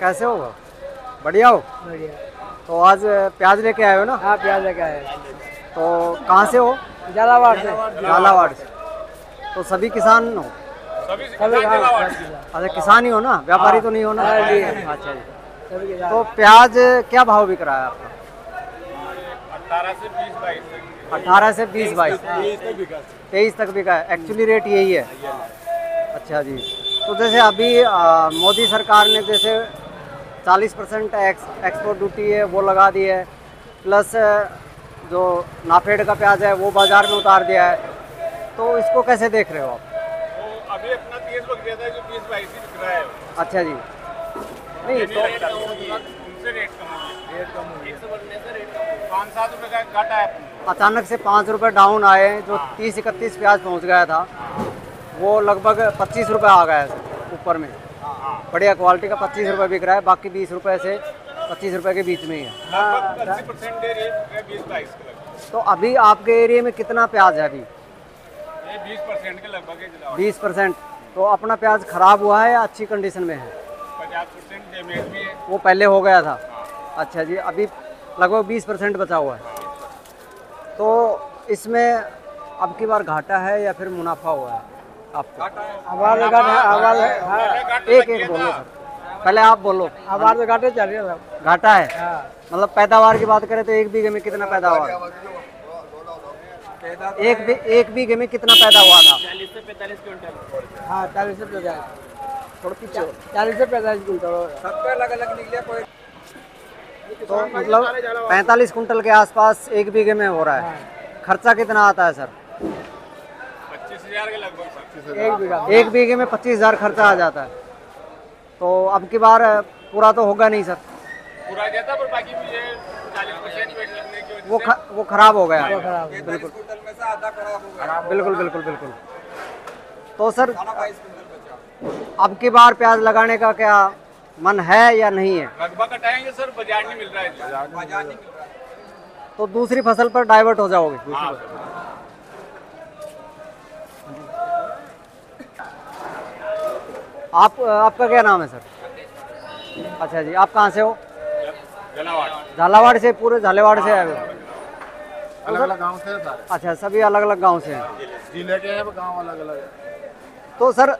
कैसे हो? बढ़िया हो? बढ़िया। तो आज प्याज लेके आए हो ना? हाँ, प्याज लेके आए। तो कहाँ से हो? झालावाड़ से। झालावाड़ से। तो सभी किसान हो? सभी झालावाड़। अच्छा, किसान ही हो ना, व्यापारी तो नहीं हो ना? हाँ जी। अच्छा जी। सभी किसान। तो प्याज क्या भाव बिक रहा है आपका? 18 से 20 22 18 से 20 22 23 तक बिका है। एक्चुअली रेट यही है। अच्छा जी। तो जैसे अभी मोदी सरकार ने जैसे 40% एक्सपोर्ट ड्यूटी है वो लगा दी है, प्लस जो नाफेड का प्याज है वो बाज़ार में उतार दिया है, तो इसको कैसे देख रहे हो आप? तो अभी अपना 30 बिक रहा था, जो 20 22 ही बिक रहा है। अच्छा जी। नहीं तो उनसे रेट कम हो गया, रेट कम हो गया, 100 बढ़ने से रेट कम हो गया, 5-7 रुपये का घाटा है अपना। अचानक से 5 रुपये डाउन आए, जो 30-31 प्याज पहुंच गया था वो लगभग 25 रुपये आ गया है ऊपर में। बढ़िया क्वालिटी का 25 रुपये बिक रहा है, बाकी 20 रुपये से 25 रुपये के बीच में ही है। लगभग 80% रेट 20 22 के लगभग। तो अभी आपके एरिया में कितना प्याज है अभी? ये 20% के लगभग है। 20%। तो अपना प्याज खराब हुआ है या अच्छी कंडीशन में है? 50% डैमेज भी है। वो पहले हो गया था। अच्छा जी, अभी लगभग 20% बचा हुआ है। तो इसमें अब की बार घाटा है या फिर मुनाफा हुआ है आपको? आवाज घाटे। एक एक बोलो सर, पहले आप बोलो। आवाज घाटे चल रही है। घाटा है? हाँ। मतलब पैदावार की बात करें तो एक बीघे में कितना पैदावार है? एक बीघे में कितना पैदा हुआ था? 40 से 45 क्विंटल। हाँ, 40 से 50। 40 से 45 क्विंटल। सबके अलग अलग निकले कोई। तो मतलब 45 कुंटल के आसपास एक बीघे में हो रहा है। खर्चा कितना आता है सर? 25,000 के लगभग। एक बीघा। एक बीघे में 25,000 खर्चा आ जाता है। तो अब की बार पूरा तो होगा नहीं सर? पूरा गया था, पर बाकी मुझे 40% वेट लगने की वजह से वो खराब हो गया। वो खराब है। बिल्कुल कुंटल में से आधा खराब हो गया। बिल्कुल बिल्कुल बिल्कुल। तो सर 22 कुंटल बचा। अब की बार प्याज लगाने का क्या मन है या नहीं है? लगभग कटाएंगे सर, बाजार नहीं मिल रहा है। बाजार नहीं मिल रहा है। तो दूसरी फसल पर डाइवर्ट हो जाओगे? हाँ। आपका क्या नाम है सर? अच्छा जी, आप कहाँ से हो? झालावाड़। झालावाड़ से? पूरे झालावाड़ से आए हो? अलग अलग गांव से सारे। अच्छा, सभी अलग अलग गांव से हैं। जिले के हैं, गांव अलग अलग है। तो सर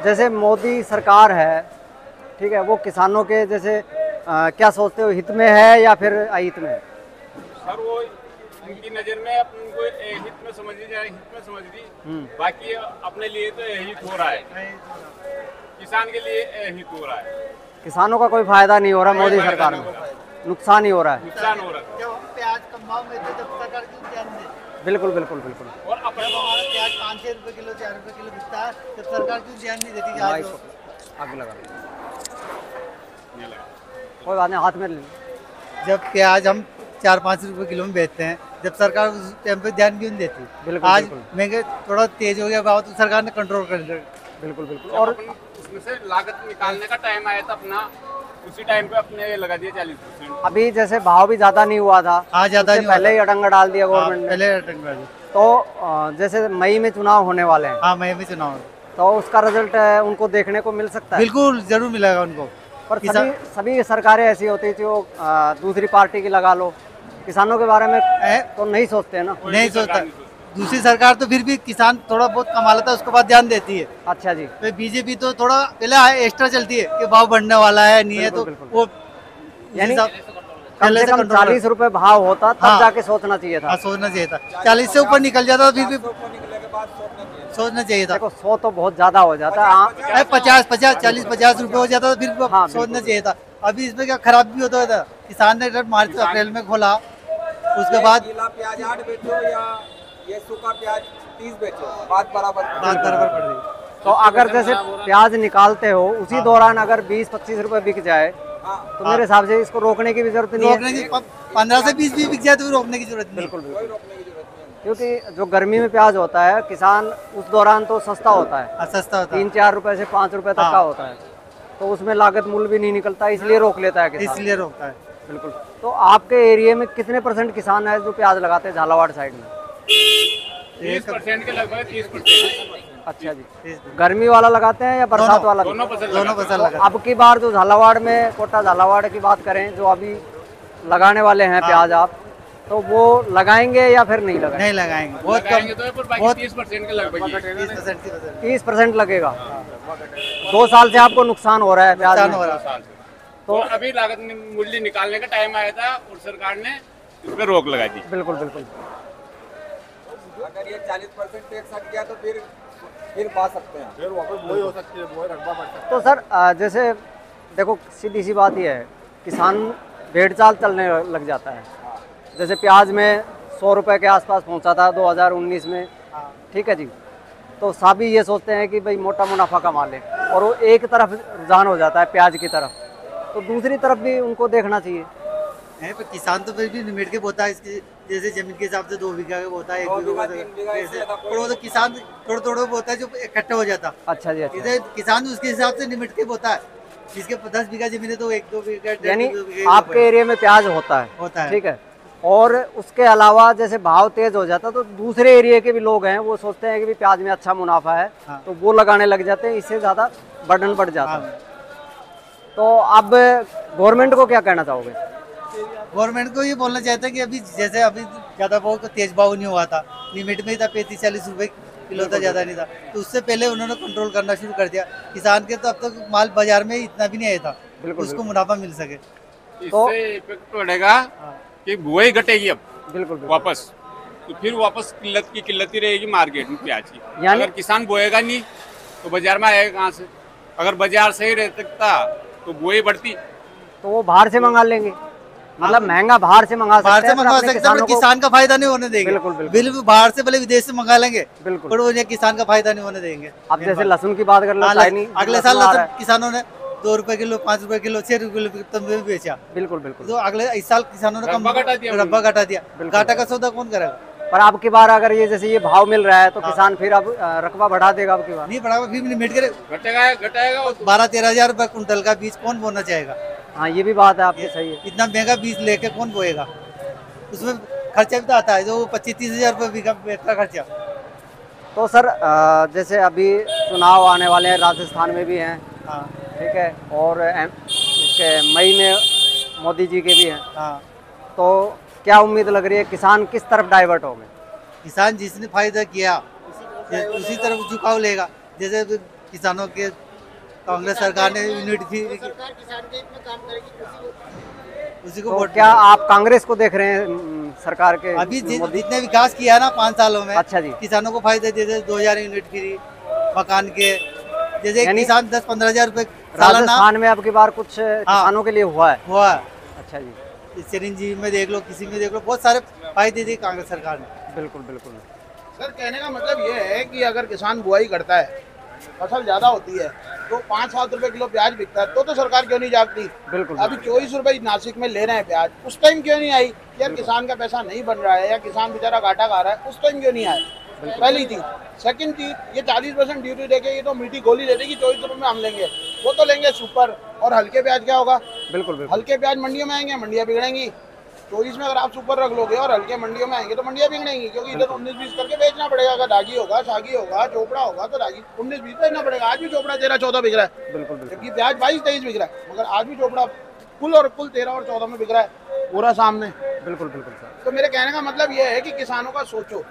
जैसे मोदी सरकार है, ठीक है, वो किसानों के जैसे क्या सोचते हो, हित में है या फिर अहित में? सर वो उनकी नज़र में अपन को हित में समझ ली जाए, हित में समझ ली, बाकी अपने लिए तो हित हो रहा है, किसान के लिए हित हो रहा है। किसानों का कोई फायदा नहीं हो रहा मोदी सरकार में, नुकसान ही हो रहा है। नुकसान हो रहा है। जब हम प्याज कम भाव में थे जब सरकार क्यों ध्यान दे? बिल्कुल बिल्कुल बिल्कुल। और अपने हमारा प्याज 5-6 रुपए किलो 4 रुपए किलो बिकता है, जब सरकार क्यों ध्यान नहीं देती? आग लगा कोई बात नहीं, हाथ में ले लो। जब प्याज हम 4-5 रुपए किलो में बेचते हैं, जब सरकार उस टाइम पे ध्यान क्यों नहीं देती? बिल्कुल, आज बिल्कुल। महंगे थोड़ा तेज हो गया भाव तो सरकार ने कंट्रोल कर लिया। बिल्कुल बिल्कुल। और और उसमें से लागत निकालने का टाइम आया था अपना, उसी टाइम पे अपने लगा दिया 40%। अभी जैसे भाव भी ज़्यादा नहीं हुआ था, हाँ, ज़्यादा उससे नहीं हुआ पहले ही अड़ंगा डाल दिया गवर्नमेंट ने। पहले अटक गया। तो जैसे मई में चुनाव होने वाले हैं, हाँ, मैं भी चुनाव तो उसका रिजल्ट उनको देखने को मिल सकता है? बिल्कुल जरूर मिलेगा उनको। पर सभी सरकारें ऐसी होती थी, वो दूसरी पार्टी की लगा लो, किसानों के बारे में तो नहीं सोचते हैं ना। नहीं सोचता। दूसरी सरकार तो फिर भी किसान थोड़ा बहुत कमा लेता है, उसके बाद ध्यान देती है। अच्छा जी। तो बीजेपी तो थोड़ा पहले एक्स्ट्रा चलती है कि भाव बढ़ने वाला है, नहीं है, तो बिल्कुल, वो यानी हिसाब- कम पहले से से कम control 40 रुपए भाव होता तब हाँ। जाके सोचना चाहिए था। हाँ, सोचना चाहिए था। 40 से ऊपर निकल जाता तो फिर भी ऊपर निकलने के बाद सोचना चाहिए था। देखो 100 तो बहुत ज्यादा हो जाता है। 50 रुपए हो जाता तो फिर भी हाँ, सोचना बिल्कुल। चाहिए था। अभी इसमें क्या खराब भी होता था। किसान ने मार्च अप्रैल में खोला, उसके बाद गीला प्याज 8 बेचो या ये सूखा प्याज 30 बेचो, बात बराबर बात बराबर पड़ रही। तो अगर जैसे प्याज निकालते हो उसी दौरान अगर 20-25 रुपए बिक जाए, तो मेरे हिसाब से इसको रोकने की भी जरूरत नहीं रोकने है। की 15 से 20 भी बिक जाए तो भी रोकने की जरूरत नहीं। बिल्कुल बिल्कुल। रोकने की जरूरत नहीं है। क्योंकि जो गर्मी में प्याज होता है, किसान उस दौरान तो सस्ता होता है, हाँ, सस्ता होता है, 3-4 रुपए से 5 रुपए तक का हाँ। होता है, तो उसमें लागत मूल्य भी नहीं निकलता, इसलिए रोक लेता है किसान। इसलिए रोकता है। बिल्कुल। तो आपके एरिया में कितने % किसान है जो प्याज लगाते हैं झालावाड़ साइड में? 30% के लगभग 30%। अच्छा जी, गर्मी वाला लगाते हैं या बरसात वाला? दोनों फसल दोनों लगाते हैं। फसल लगा। अब की बार जो झालावाड़ में, कोटा झालावाड़ की बात करें, जो अभी लगाने वाले हैं प्याज आप, तो वो लगाएंगे या फिर नहीं लगाएंगे? नहीं लगाएंगे, बहुत लगाएंगे कम, तो है, पर बाकी बहुत 30% के लगभग ही है। 30% की फसल 30% लगेगा। 2 साल से आपको नुकसान हो रहा है प्याज नुकसान में। हो रहा है। साल से। तो अभी लागत मूल्य निकालने का टाइम आया था और सरकार ने इस पर रोक लगा दी। बिल्कुल बिल्कुल। अगर ये 40% टैक्स हट गया तो फिर पा सकते हैं, फिर वापस वही हो सकती है, वही रकबा बढ़ सकता है। तो सर जैसे देखो, सीधी सी बात ये है, किसान भेड़ चाल चलने लग जाता है। जैसे प्याज में 100 रुपए के आसपास पहुंचा था 2019 में, ठीक है जी। तो सभी ये सोचते हैं कि भाई मोटा मुनाफा कमा ले, और वो एक तरफ रुझान हो जाता है प्याज की तरफ, तो दूसरी तरफ भी उनको देखना चाहिए। है, पर किसान तो फिर भी निमेट के बोता है, इसकी जैसे जमीन के हिसाब से 2 बीघा का बोता है, 1 2 बीघा बीघा, बोता है, 3 बीघा, इससे ऐसे। ज्यादा कोई और वो तो किसान थोड़ा बोता है जो इकट्ठा हो जाता। अच्छा जी, अच्छा। इधर किसान उसके हिसाब से निमेट के बोता है, जिसके 10 बीघा जमीन है तो 1-2 बीघा, 1.5-2 यानी बीघा ही आपके एरिया में प्याज होता है, है। ठीक है। और उसके अलावा जैसे भाव तेज हो जाता तो दूसरे एरिया के भी लोग हैं, वो सोचते हैं कि भी प्याज में अच्छा मुनाफा है, हाँ। तो वो लगाने लग जाते हैं, इससे ज़्यादा बर्डन बढ़ जाता है। हाँ। तो अब गवर्नमेंट को क्या कहना चाहोगे? गवर्नमेंट को ये बोलना चाहते हैं कि अभी जैसे अभी ज़्यादा बहुत तेज भाव नहीं हुआ था, लिमिट में ही था, 35-40 रुपए किलो था, ज़्यादा नहीं था, तो उससे पहले उन्होंने कंट्रोल करना शुरू कर दिया। किसान के तो अब तक माल बाजार में इतना भी नहीं आया था, बिल्कुल, उसको मुनाफा मिल सके। इससे इफेक्ट पड़ेगा कि बुआई घटेगी अब बिल्कुल बिल्कुल। वापस, तो फिर वापस किल्लत ही रहेगी मार्केट में प्याज की। यानी- अगर किसान बोएगा नहीं तो बाजार में आएगा कहाँ से? अगर बाजार सही रहता तो बुआई बढ़ती। तो वो बाहर से मंगा लेंगे, मतलब महंगा बाहर से मंगा सकते बाहर से हैं, पर मंगवा अपने सकते हैं, पर किसानों को- किसान का फायदा नहीं होने देंगे। बिल्कुल, बिल्कुल। बिल्कुल बाहर से भले विदेश से मंगा लेंगे, बिल्कुल। पर उन्हें किसान का फायदा नहीं होने देंगे। अब जैसे लहसुन की बात कर लो, हाँ, चाइनीज अगले साल लहसुन किसानों ने 2 रुपए किलो, 5 रुपए किलो, 6 रुपए किलो तब में भी बेचा। बिल्कुल बिल्कुल। तो अगले इस साल किसानों ने रब्बा घटा दिया। रब्बा घटा दिया, बिल्कुल। घाटा का सौदा कौन करेगा? पर अब की बार अगर ये जैसे ये भाव मिल रहा है तो किसान फिर अब रकबा बढ़ा देगा अब की बार। नहीं बढ़ावा, फिर लिमिट करे घटेगा वो तो। 12-13 हजार रुपए कुंटल का बीज कौन बोना चाहेगा? हाँ, ये भी बात है आपकी, सही है। इतना महंगा बीज लेके कौन बोएगा? उसमें खर्चा भी तो आता है, जो 25-30 हजार रुपए बीघा का खर्चा। तो सर जैसे अभी चुनाव आने वाले हैं, राजस्थान में भी हैं, हाँ ठीक है, और इसके मई में मोदी जी के भी हैं, हाँ। तो क्या उम्मीद लग रही है, किसान किस तरफ डाइवर्ट होंगे? किसान जिसने फायदा किया उसी तरफ झुकाव लेगा। जैसे अभी किसानों के कांग्रेस सरकार ने यूनिट थी, उसी को तो वोट क्या आप कांग्रेस को देख रहे हैं सरकार के? अभी मोदी- जितने विकास किया ना 5 सालों में, अच्छा जी। किसानों को फायदे जैसे 2000 यूनिट फ्री मकान के, जैसे एक यानी किसान 10-15 हजार रुपए सालाना राजस्थान में अब की बार कुछ किसानों के लिए हुआ है। हुआ। अच्छा जी, चिरंजीवी में देख लो, किसी में देख लो, बहुत सारे फायदे दिए कांग्रेस सरकार ने। बिल्कुल बिल्कुल। सर कहने का मतलब ये है कि अगर किसान बुआई करता है, फसल ज्यादा होती है, तो 5-7 रुपए किलो प्याज बिकता है, तो सरकार क्यों नहीं जागती? बिल्कुल अभी 24 रुपए नासिक में ले रहे हैं प्याज, उस टाइम क्यों नहीं आई? यार किसान का पैसा नहीं बन रहा है या किसान बेचारा घाटा खा रहा है, उस टाइम क्यों नहीं आए? पहली चीज। सेकंड चीज, ये 40% ड्यूटी देके ये तो मीठी गोली दे देगी 24 रुपए में हम लेंगे, वो तो लेंगे सुपर। और हल्के प्याज क्या होगा? बिल्कुल बिल्कुल। हल्के प्याज मंडियों में आएंगे, मंडियां बिगड़ेंगी। 24 में अगर आप सुपर रख लोगे और हल्के मंडियों में आएंगे तो मंडियां बिगड़ेंगी, क्योंकि इधर 19-20 करके बेचना पड़ेगा। अगर दागी होगा, शागी होगा, चोपड़ा होगा तो दागी 19-20 बेचना पड़ेगा। आज भी चोपड़ा 13-14 बिक रहा है, बिल्कुल बिल्कुल। जबकि प्याज 22-23 बिक रहा है, मगर आज भी चोपड़ा कुल 13 और 14 में बिक रहा है पूरा सामने। बिल्कुल बिल्कुल सर। तो मेरे कहने का मतलब ये है कि किसानों का सोचो,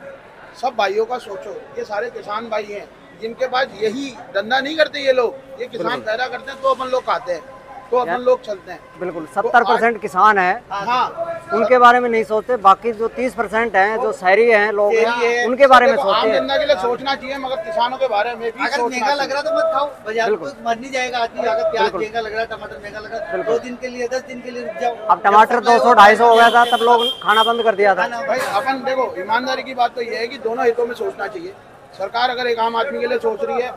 सब भाइयों का सोचो। ये सारे किसान भाई हैं जिनके पास यही धंधा नहीं करते ये लोग, ये किसान पैदा करते हैं तो अपन लोग खाते हैं, तो अपन लोग चलते हैं। बिल्कुल 70% किसान है, हाँ, उनके बारे में नहीं सोचते। बाकी जो 30% हैं, जो शहरी हैं लोग शहरी हैं, है, उनके बारे में देखो, आम सोचते हैं। जनता के लिए सोचना चाहिए, मगर किसानों के बारे में भी अगर सोचना महंगा लग चाहिए। रहा तो मत खाओ, बाजार में बिल्कुल। मर नहीं जाएगा आदमी। अगर प्याज बिल्कुल। महंगा लग रहा है, टमाटर महंगा लग रहा है, बिल्कुल। 2 दिन के लिए, 10 दिन के लिए रुक जाओ। अब टमाटर 200-250 हो गया था, तब लोग खाना बंद कर दिया था। भाई अपन देखो, ईमानदारी की बात तो ये है कि दोनों हितों में सोचना चाहिए। सरकार अगर एक आम आदमी के लिए सोच रही है,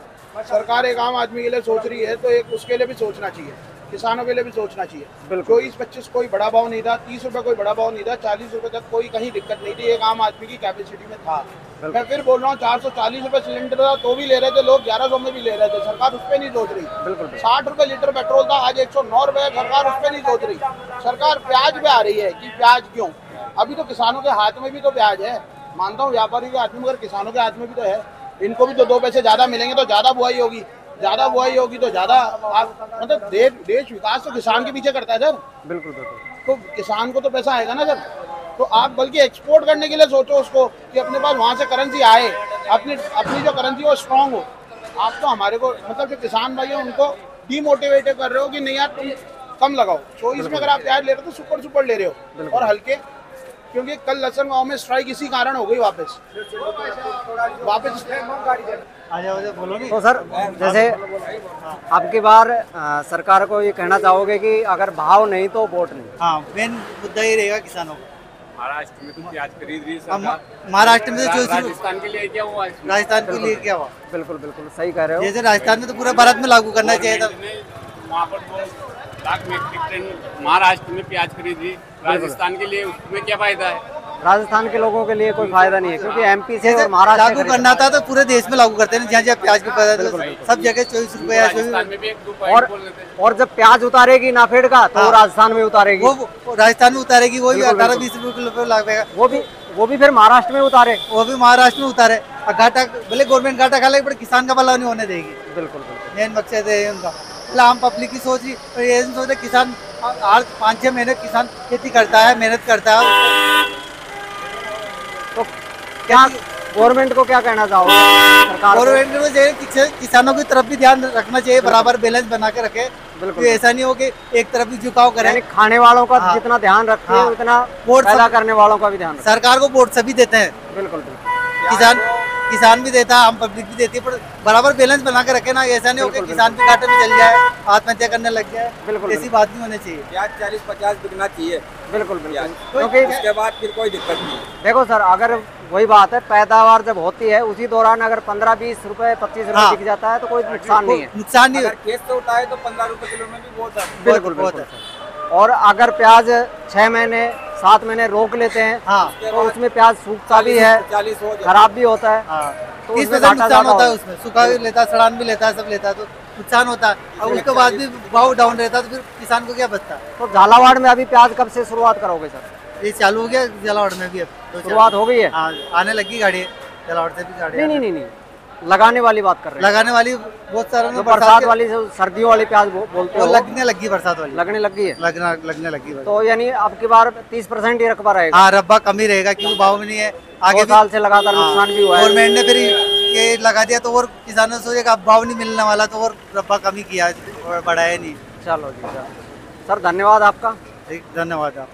सरकार एक आम आदमी के लिए सोच रही है, तो एक उसके लिए भी सोचना चाहिए, किसानों के लिए भी सोचना चाहिए। बिल्कुल। 24-25 कोई बड़ा भाव नहीं था, 30 रुपए कोई बड़ा भाव नहीं था, 40 रुपए तक कोई कहीं दिक्कत नहीं थी, एक आम आदमी की कैपेसिटी में था। मैं फिर बोल रहा हूँ, 440 रुपए सिलेंडर था तो भी ले रहे थे लोग, 1100 में भी ले रहे थे, सरकार उस पर नहीं सोच रही। बिल्कुल 60 रुपए लीटर पेट्रोल था, आज 109 रुपए, सरकार उस पर नहीं सोच रही। सरकार प्याज पे आ रही है कि प्याज क्यों? अभी तो किसानों के हाथ में भी तो प्याज है, मानता हूँ व्यापारी के हाथ में, मगर किसानों के हाथ में भी तो है। इनको भी तो 2 पैसे ज्यादा मिलेंगे तो ज्यादा बुआई होगी, ज्यादा बुआई होगी तो ज्यादा मतलब देश विकास तो किसान के पीछे करता है सर। बिल्कुल बिल्कुल। तो किसान को तो पैसा आएगा ना सर। तो आप बल्कि एक्सपोर्ट करने के लिए सोचो उसको कि अपने पास वहाँ से करेंसी आए, अपनी अपनी जो करेंसी वो स्ट्रांग हो। आप तो हमारे को मतलब जो किसान भाई है उनको डीमोटिवेट कर रहे हो कि नहीं यार तुम कम लगाओ। तो इसमें अगर आप प्याज ले रहे हो तो सुपर ले रहे हो और हल्के, क्योंकि कल लसन गाँव में स्ट्राइक इसी कारण हो गई वापस। बोलो नहीं। तो सर जैसे अब की बार सरकार को ये कहना चाहोगे कि अगर भाव नहीं तो वोट नहीं? हाँ, मेन मुद्दा ये रहेगा किसानों का। महाराष्ट्र में तो प्याज खरीद रही सरकार, महाराष्ट्र में तो राजस्थान के लिए क्या हुआ इसमें? राजस्थान के लिए क्या हुआ? बिल्कुल बिल्कुल सही कह रहे हो। जैसे राजस्थान में तो पूरा भारत में लागू करना चाहिए था। वहाँ पर 2 लाख मीट्रिक टन महाराष्ट्र में प्याज खरीदी, राजस्थान के लिए उसमें क्या फायदा है? राजस्थान के लोगों के लिए कोई फायदा नहीं है, क्योंकि एमपी से और महाराष्ट्र लागू करना था तो पूरे देश में लागू करते हैं, जहाँ जहाँ प्याज की पैदा सब जगह 24 रुपए राजस्थान में भी 1-2 पॉइंट बोल देते हैं। और जब प्याज उतारेगी नाफेड का तो वो राजस्थान में उतारेगी, वो राजस्थान में उतारेगी, वो भी 18-20 रुपए किलो लगेगा। वो भी फिर महाराष्ट्र में उतारे, वो भी महाराष्ट्र में उतारे और घाटा, भले गवर्नमेंट घाटा खा ले पर किसान का भला नहीं होने देगी। बिल्कुल बिल्कुल। मेन मकसद है उनका। मतलब आम पब्लिक की सोच रही, ये सोच रहे किसान 5-6 महीने किसान खेती करता है, मेहनत करता है। तो क्या गवर्नमेंट को क्या कहना चाहोगे? सरकार को? गवर्नमेंट को चाहिए किसानों की तरफ भी ध्यान रखना चाहिए, बराबर बैलेंस बना के रखे। बिल्कुल। तो ऐसा नहीं हो कि एक तरफ भी झुकाव करे। यानी खाने वालों का जितना ध्यान रखते हैं उतना वोट पैदा करने वालों का भी ध्यान रखते सरकार को वोट सभी देते हैं। हैं। बिल्कुल बिल्कुल। किसान भी देता है, आम पब्लिक भी देती है, पर बराबर बैलेंस बना के रखे ना। ऐसा नहीं हो कि किसान भी घाटे में चल जाए, आत्महत्या करने लग जाए। बिल्कुल ऐसी बात नहीं होनी चाहिए। प्याज 40-50 बिकना चाहिए, बिल्कुल बिल्कुल। क्योंकि क्योंकि उसके बाद फिर कोई दिक्कत नहीं। देखो सर, अगर वही बात है, पैदावार जब होती है उसी दौरान अगर 15-20 रुपए 25 रुपए बिक जाता है तो कोई नुकसान नहीं है। नुकसान नहीं अगर खेत से उठाए तो 15 रुपए किलो में भी बहुत है। बिल्कुल बिल्कुल। और अगर प्याज 6 महीने 7 महीने रोक लेते हैं तो उसमें प्याज सूखता भी है, 40 हो जाए, खराब भी होता है। तो 30% नुकसान होता है उसमें। सूखा भी लेता है, सड़ान भी लेता है, सब लेता है तो नुकसान होता है। और उसके बाद भी भाव डाउन रहता है तो फिर किसान को क्या बचता है? तो झालावाड़ में अभी प्याज कब से शुरुआत करोगे सर? ये चालू हो गया झालावाड़ में भी, अब शुरुआत हो गई है? हाँ, आने लगी गाड़ी झालावाड़ से भी गाड़ी। नहीं, लगाने वाली बात कर रहे हैं। लगाने वाली बहुत सारा जो बरसात वाली, सर्दियों वाली प्याज बोलते वो हो, लगने लगी, बरसात वाली लगने लग गई है। लगने लगी। तो यानी अब की बार 30% ही रकबा रहेगा। हाँ, रब्बा कम ही रहेगा क्योंकि भाव में नहीं है। आगे 2 साल से लगातार नुकसान भी हुआ है। गवर्नमेंट ने फिर ये लगा दिया तो और किसानों सोचेगा अब भाव नहीं मिलने वाला तो और रब्बा कम ही किया और बढ़ाया नहीं। चलो जी, चलो सर, धन्यवाद आपका। धन्यवाद आप।